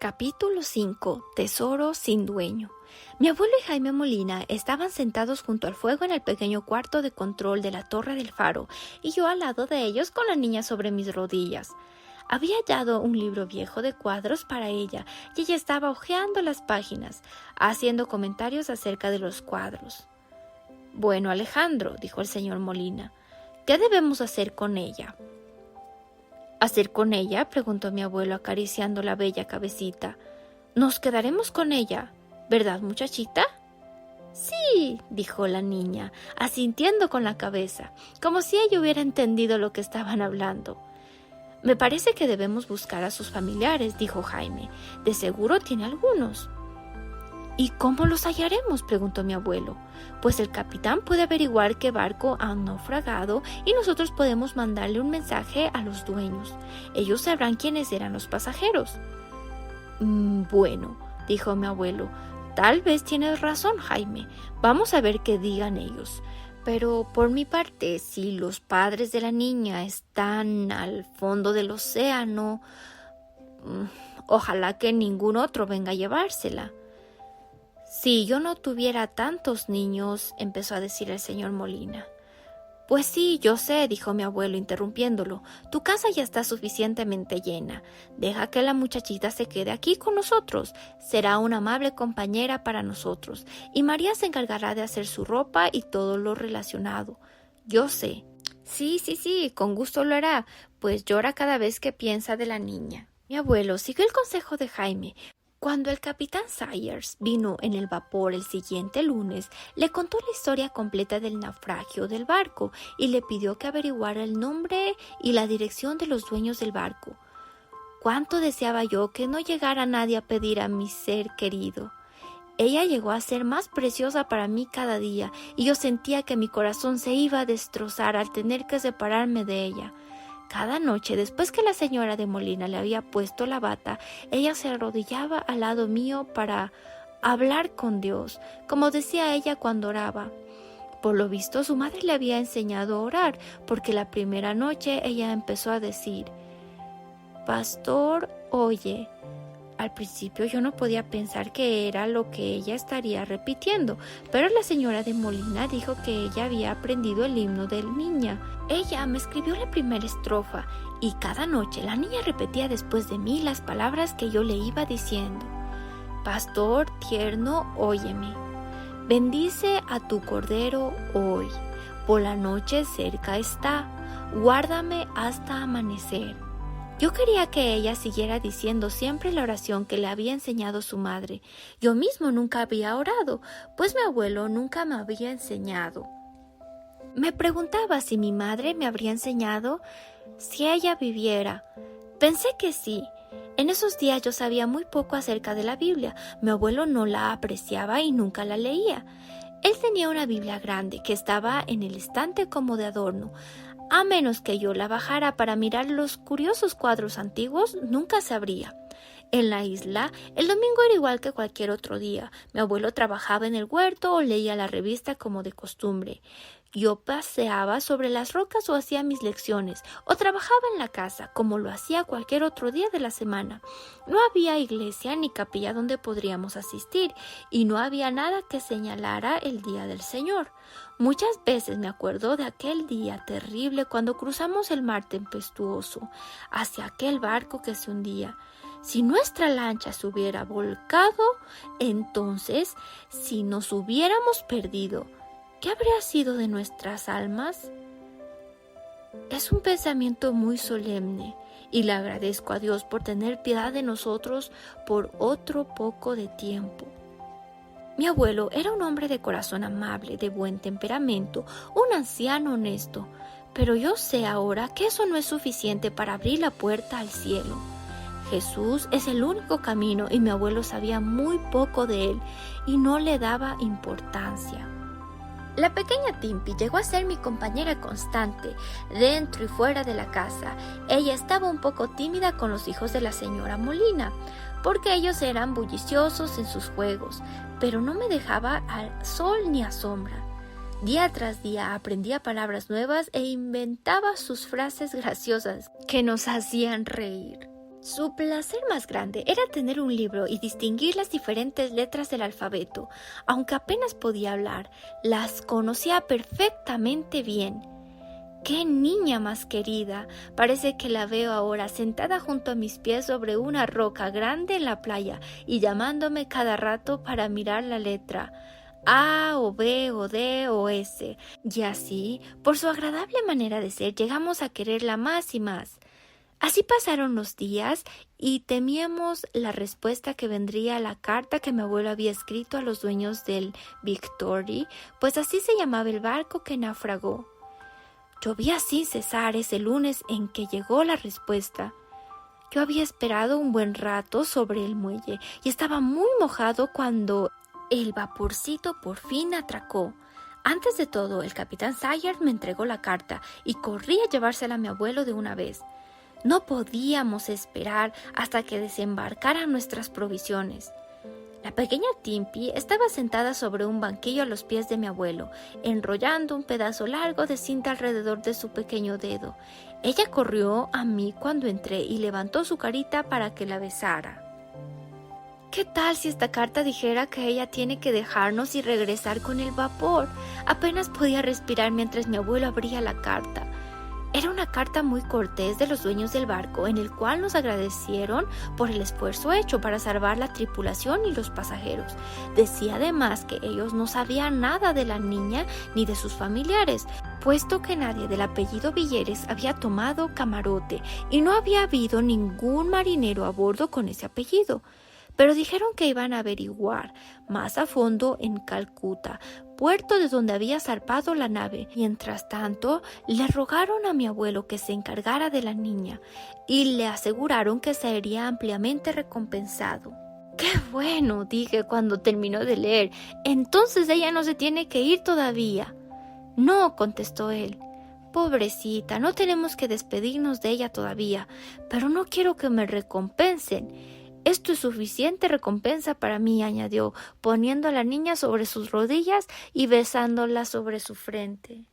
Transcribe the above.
Capítulo 5. Tesoro sin dueño. Mi abuelo y Jaime Molina estaban sentados junto al fuego en el pequeño cuarto de control de la torre del faro, y yo al lado de ellos con la niña sobre mis rodillas. Había hallado un libro viejo de cuadros para ella, y ella estaba hojeando las páginas, haciendo comentarios acerca de los cuadros. «Bueno, Alejandro», dijo el señor Molina, «¿qué debemos hacer con ella?» «¿Hacer con ella?», preguntó mi abuelo acariciando la bella cabecita. «Nos quedaremos con ella, ¿verdad, muchachita?» «Sí», dijo la niña, asintiendo con la cabeza, como si ella hubiera entendido lo que estaban hablando. «Me parece que debemos buscar a sus familiares», dijo Jaime. «De seguro tiene algunos». «¿Y cómo los hallaremos?», preguntó mi abuelo. «Pues el capitán puede averiguar qué barco ha naufragado y nosotros podemos mandarle un mensaje a los dueños. Ellos sabrán quiénes eran los pasajeros». «Bueno», dijo mi abuelo, «tal vez tienes razón, Jaime. Vamos a ver qué digan ellos. Pero por mi parte, si los padres de la niña están al fondo del océano, ojalá que ningún otro venga a llevársela». «Si yo no tuviera tantos niños», empezó a decir el señor Molina. «Pues sí, yo sé», dijo mi abuelo interrumpiéndolo. «Tu casa ya está suficientemente llena. Deja que la muchachita se quede aquí con nosotros. Será una amable compañera para nosotros. Y María se encargará de hacer su ropa y todo lo relacionado. Yo sé». Sí, con gusto lo hará, pues llora cada vez que piensa de la niña». Mi abuelo siguió el consejo de Jaime. Cuando el capitán Sayers vino en el vapor el siguiente lunes, le contó la historia completa del naufragio del barco y le pidió que averiguara el nombre y la dirección de los dueños del barco. Cuánto deseaba yo que no llegara nadie a pedir a mi ser querido. Ella llegó a ser más preciosa para mí cada día, y yo sentía que mi corazón se iba a destrozar al tener que separarme de ella. Cada noche, después que la señora de Molina le había puesto la bata, ella se arrodillaba al lado mío para hablar con Dios, como decía ella cuando oraba. Por lo visto, su madre le había enseñado a orar, porque la primera noche ella empezó a decir: «Pastor, oye». Al principio yo no podía pensar que era lo que ella estaría repitiendo, pero la señora de Molina dijo que ella había aprendido el himno de niña. Ella me escribió la primera estrofa y cada noche la niña repetía después de mí las palabras que yo le iba diciendo. «Pastor tierno, óyeme. Bendice a tu cordero hoy. Por la noche cerca está. Guárdame hasta amanecer». Yo quería que ella siguiera diciendo siempre la oración que le había enseñado su madre. Yo mismo nunca había orado, pues mi abuelo nunca me había enseñado. Me preguntaba si mi madre me habría enseñado si ella viviera. Pensé que sí. En esos días yo sabía muy poco acerca de la Biblia. Mi abuelo no la apreciaba y nunca la leía. Él tenía una Biblia grande que estaba en el estante como de adorno. A menos que yo la bajara para mirar los curiosos cuadros antiguos, nunca se abría. En la isla, el domingo era igual que cualquier otro día. Mi abuelo trabajaba en el huerto o leía la revista como de costumbre. Yo paseaba sobre las rocas o hacía mis lecciones, o trabajaba en la casa, como lo hacía cualquier otro día de la semana. No había iglesia ni capilla donde podríamos asistir, y no había nada que señalara el día del Señor. Muchas veces me acuerdo de aquel día terrible cuando cruzamos el mar tempestuoso hacia aquel barco que se hundía. Si nuestra lancha se hubiera volcado, entonces, si nos hubiéramos perdido, ¿qué habría sido de nuestras almas? Es un pensamiento muy solemne, y le agradezco a Dios por tener piedad de nosotros por otro poco de tiempo. Mi abuelo era un hombre de corazón amable, de buen temperamento, un anciano honesto, pero yo sé ahora que eso no es suficiente para abrir la puerta al cielo. Jesús es el único camino y mi abuelo sabía muy poco de él y no le daba importancia. La pequeña Timpi llegó a ser mi compañera constante, dentro y fuera de la casa. Ella estaba un poco tímida con los hijos de la señora Molina, porque ellos eran bulliciosos en sus juegos, pero no me dejaba al sol ni a sombra. Día tras día aprendía palabras nuevas e inventaba sus frases graciosas que nos hacían reír. Su placer más grande era tener un libro y distinguir las diferentes letras del alfabeto. Aunque apenas podía hablar, las conocía perfectamente bien. ¡Qué niña más querida! Parece que la veo ahora sentada junto a mis pies sobre una roca grande en la playa y llamándome cada rato para mirar la letra A o B o D o S. Y así, por su agradable manera de ser, llegamos a quererla más y más. Así pasaron los días y temíamos la respuesta que vendría a la carta que mi abuelo había escrito a los dueños del Victory, pues así se llamaba el barco que naufragó. Llovía sin cesar ese lunes en que llegó la respuesta. Yo había esperado un buen rato sobre el muelle y estaba muy mojado cuando el vaporcito por fin atracó. Antes de todo, el capitán Sayers me entregó la carta y corrí a llevársela a mi abuelo de una vez. No podíamos esperar hasta que desembarcaran nuestras provisiones. La pequeña Timpy estaba sentada sobre un banquillo a los pies de mi abuelo, enrollando un pedazo largo de cinta alrededor de su pequeño dedo. Ella corrió a mí cuando entré y levantó su carita para que la besara. ¿Qué tal si esta carta dijera que ella tiene que dejarnos y regresar con el vapor? Apenas podía respirar mientras mi abuelo abría la carta. Era una carta muy cortés de los dueños del barco, en el cual nos agradecieron por el esfuerzo hecho para salvar la tripulación y los pasajeros. Decía además que ellos no sabían nada de la niña ni de sus familiares, puesto que nadie del apellido Villeres había tomado camarote y no había habido ningún marinero a bordo con ese apellido. Pero dijeron que iban a averiguar más a fondo en Calcuta, puerto de donde había zarpado la nave. Mientras tanto, le rogaron a mi abuelo que se encargara de la niña y le aseguraron que sería ampliamente recompensado. ¡Qué bueno!, dije cuando terminó de leer. Entonces ella no se tiene que ir todavía. No, contestó él. Pobrecita, no tenemos que despedirnos de ella todavía, pero no quiero que me recompensen. Esto es suficiente recompensa para mí, añadió, poniendo a la niña sobre sus rodillas y besándola sobre su frente.